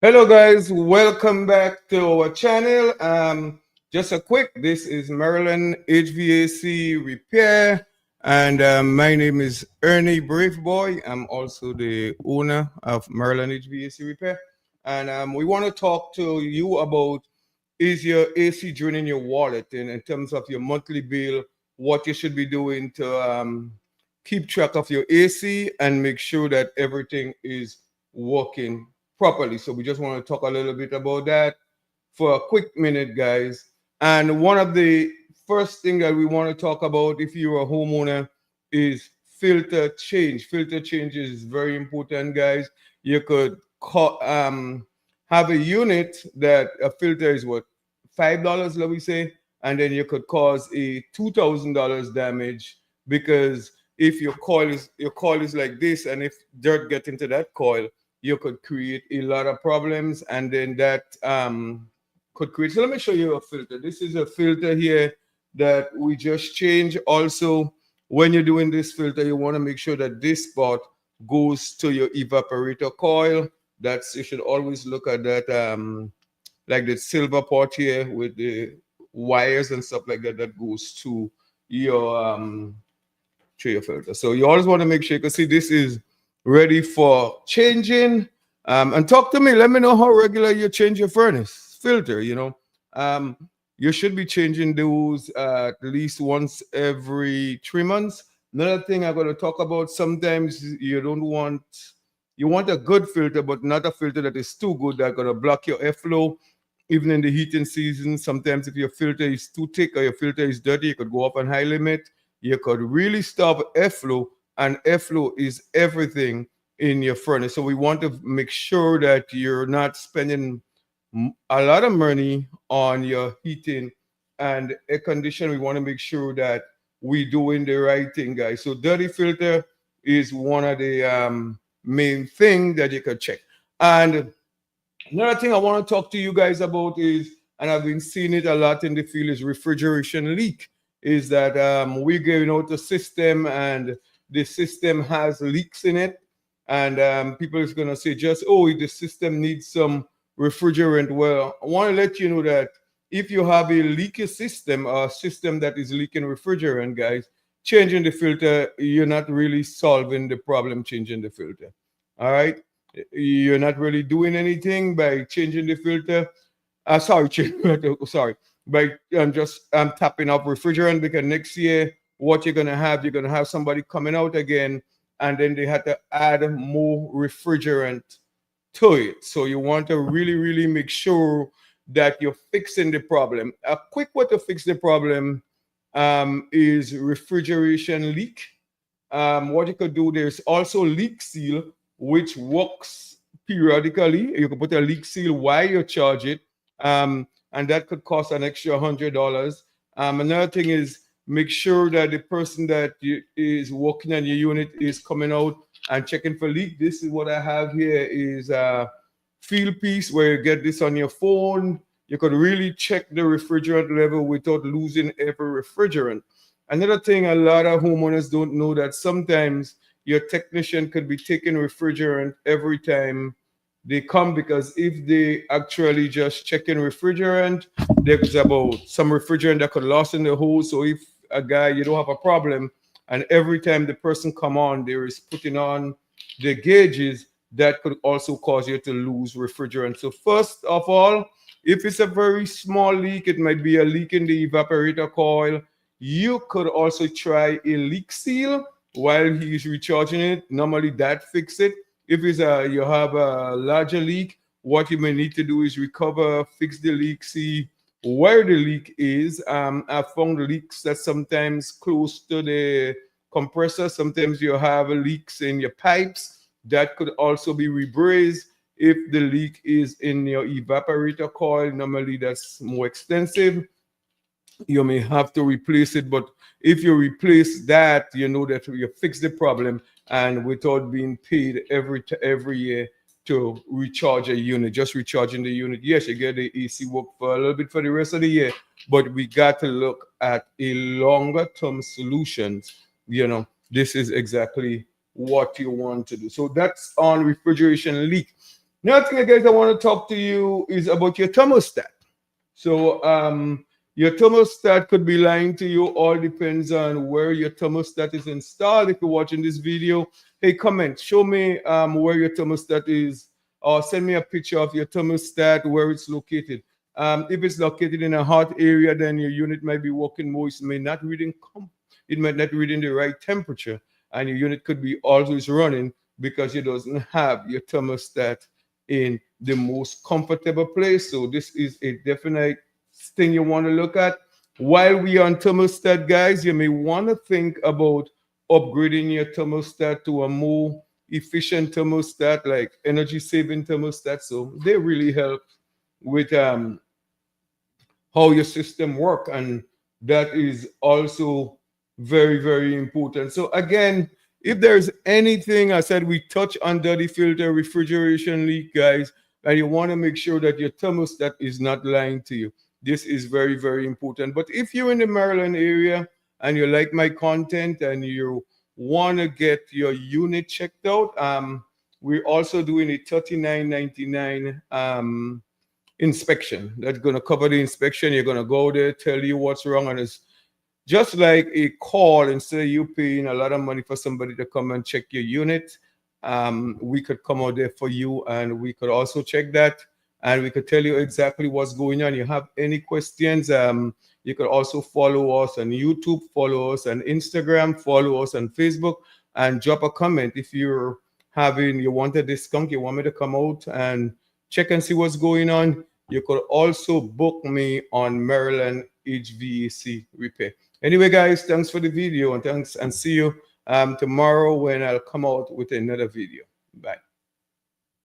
Hello guys, welcome back to our channel. Just a quick, this is Maryland HVAC Repair, and my name is Ernie Braveboy. I'm also the owner of Maryland HVAC Repair, and we want to talk to you about is your AC draining your wallet in terms of your monthly bill, what you should be doing to keep track of your AC and make sure that everything is working properly. So we just want to talk a little bit about that for a quick minute, guys. And one of the first thing that we want to talk about if you're a homeowner is filter change. Filter change is very important, guys. You could have a unit that a filter is what $5, let me say, and then you could cause a $2,000 damage because if your coil is like this, and if dirt get into that coil, you could create a lot of problems, and then that could create. So let me show you a filter. This is a filter here that we just changed. Also, when you're doing this filter, you want to make sure that this part goes to your evaporator coil. That's you should always look at that like the silver part here with the wires and stuff like that that goes to your filter. So you always want to make sure you can see this is ready for changing. And talk to me. Let me know how regular you change your furnace filter. Um, you should be changing those at least once every 3 months. Another thing I'm going to talk about. Sometimes you want a good filter, but not a filter that is too good that's going to block your airflow. Even in the heating season, sometimes if your filter is too thick or your filter is dirty, you could go up on high limit. You could really stop airflow, and airflow is everything in your furnace. So we want to make sure that you're not spending a lot of money on your heating and air conditioning. We want to make sure that we're doing the right thing, guys. So dirty filter is one of the main thing that you could check. And another thing I want to talk to you guys about is, and I've been seeing it a lot in the field, is refrigeration leak. Is that we're going out the system and the system has leaks in it, and people is gonna say just the system needs some refrigerant. Well, I want to let you know that if you have a leaky system, a system that is leaking refrigerant, guys, changing the filter, you're not really solving the problem. Changing the filter, all right? You're not really doing anything by changing the filter. Sorry, sorry. By just tapping up refrigerant, because next year what you're gonna have somebody coming out again, and then they had to add more refrigerant to it. So you want to really, really make sure that you're fixing the problem. A quick way to fix the problem is refrigeration leak. What you could do, there's also leak seal, which works periodically. You can put a leak seal while you charge it, and that could cost an extra $100. Another thing is make sure that the person that is working on your unit is coming out and checking for leak. This is what I have here is a field piece where you get this on your phone. You could really check the refrigerant level without losing every refrigerant. Another thing a lot of homeowners don't know, that sometimes your technician could be taking refrigerant every time they come, because if they actually just checking refrigerant, there's about some refrigerant that could lost in the hose. So if a guy, you don't have a problem, and every time the person come on, there is putting on the gauges, that could also cause you to lose refrigerant. So first of all, if it's a very small leak, it might be a leak in the evaporator coil. You could also try a leak seal while he's recharging it. Normally that fix it. If you have a larger leak, what you may need to do is recover, fix the leak, see where the leak is. I found leaks that sometimes close to the compressor. Sometimes you have leaks in your pipes that could also be rebrazed. If the leak is in your evaporator coil, normally that's more extensive. You may have to replace it, but if you replace that, you know that you fix the problem, and without being paid every year to recharge a unit. Just recharging the unit, yes, you get the AC work for a little bit for the rest of the year, but we got to look at a longer term solutions. This is exactly what you want to do. So that's on refrigeration leak. Another thing, guys, I want to talk to you is about your thermostat. So your thermostat could be lying to you. All depends on where your thermostat is installed. If you're watching this video, hey, comment, show me where your thermostat is, or send me a picture of your thermostat, where it's located. If it's located in a hot area, then your unit might be working moist, may not reading it might not reading the right temperature, and your unit could be always running because it doesn't have your thermostat in the most comfortable place. So this is a definite thing you want to look at. While we are on thermostat, guys, you may want to think about upgrading your thermostat to a more efficient thermostat, like energy saving thermostat. So they really help with how your system work, and that is also very, very important. So again, if there's anything I said we touch on dirty filter, refrigeration leak, guys, and you want to make sure that your thermostat is not lying to you, this is very, very important. But if you're in the Maryland area and you like my content and you want to get your unit checked out, we're also doing a $39.99 inspection. That's going to cover the inspection. You're going to go there, tell you what's wrong, and it's just like a call. Instead of you paying a lot of money for somebody to come and check your unit, we could come out there for you, and we could also check that, and we could tell you exactly what's going on. You have any questions, you could also follow us on YouTube, follow us on Instagram, follow us on Facebook, and drop a comment if you want a discount, you want me to come out and check and see what's going on. You could also book me on Maryland HVAC repair. Anyway, guys, thanks for the video, and thanks, and see you tomorrow when I'll come out with another video.